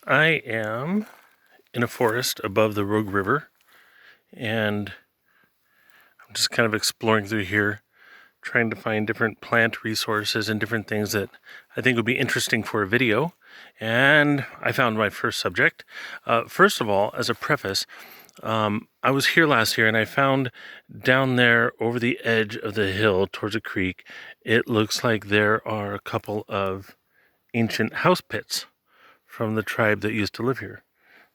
I am in a forest above the Rogue River, and I'm just kind of exploring through here, trying to find different plant resources and different things that I think would be interesting for a video. And I found my first subject. First of all, as a preface, I was here last year and I found down there over the edge of the hill towards a creek, it looks like there are a couple of ancient house pits from the tribe that used to live here.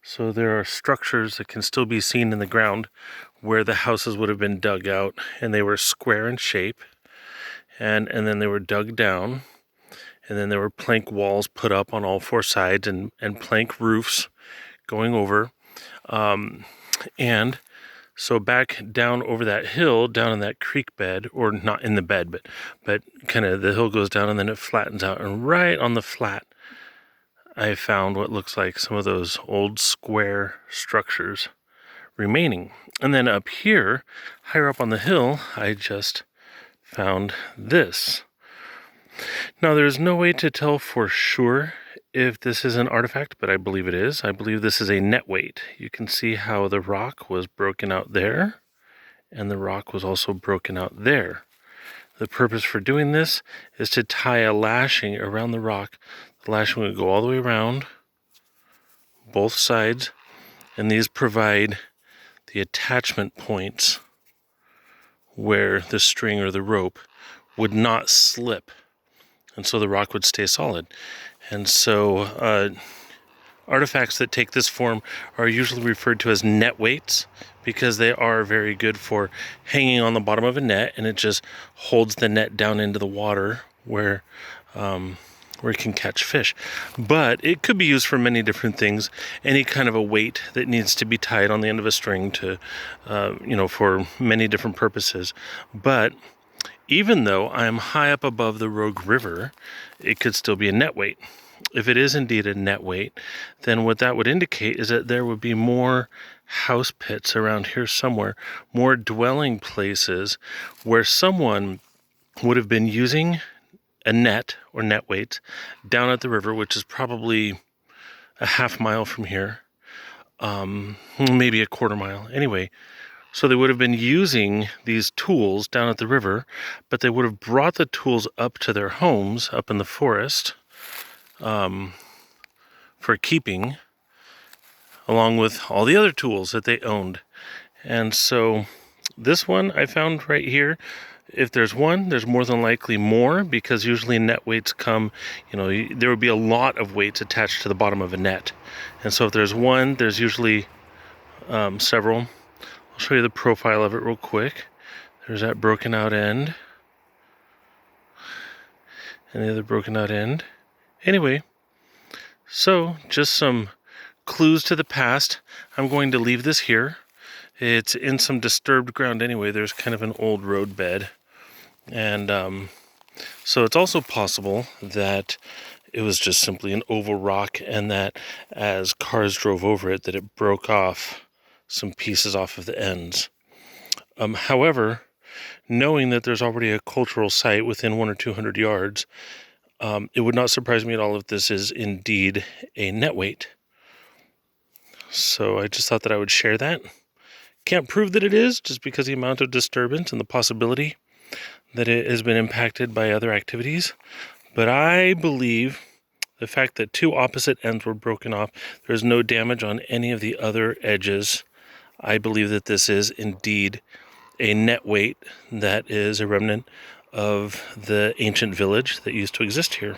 So there are structures that can still be seen in the ground where the houses would have been dug out, and they were square in shape, and then they were dug down, and then there were plank walls put up on all four sides and plank roofs going over. And so back down over that hill, down in that creek bed, or not in the bed, but kind of the hill goes down and then it flattens out, and right on the flat I found what looks like some of those old square structures remaining. And then up here, higher up on the hill, I just found this. Now, there's no way to tell for sure if this is an artifact, but I believe it is. I believe this is a net weight. You can see how the rock was broken out there, and the rock was also broken out there. The purpose for doing this is to tie a lashing around the rock. The lashing would go all the way around both sides, and these provide the attachment points where the string or the rope would not slip, and so the rock would stay solid. And so artifacts that take this form are usually referred to as net weights because they are very good for hanging on the bottom of a net, and it just holds the net down into the water where it can catch fish. But it could be used for many different things. Any kind of a weight that needs to be tied on the end of a string to, for many different purposes. But even though I am high up above the Rogue River, it could still be a net weight. If it is indeed a net weight, then what that would indicate is that there would be more house pits around here somewhere, more dwelling places where someone would have been using a net or net weight down at the river, which is probably a half mile from here, maybe a quarter mile. Anyway, so they would have been using these tools down at the river, but they would have brought the tools up to their homes up in the forest for keeping, along with all the other tools that they owned. And so this one I found right here. If there's one, there's more than likely more, because usually net weights come, there would be a lot of weights attached to the bottom of a net. And so if there's one, there's usually several. I'll show you the profile of it real quick. There's that broken out end. And the other broken out end. Anyway, so just some clues to the past. I'm going to leave this here. It's in some disturbed ground anyway. There's kind of an old road bed. And so it's also possible that it was just simply an oval rock, and that as cars drove over it, that it broke off some pieces off of the ends. However, knowing that there's already a cultural site within 100 or 200 yards, it would not surprise me at all if this is indeed a net weight. So I just thought that I would share that. Can't prove that it is, just because the amount of disturbance and the possibility that it has been impacted by other activities. But I believe the fact that two opposite ends were broken off, there's no damage on any of the other edges. I believe that this is indeed a net weight that is a remnant of the ancient village that used to exist here.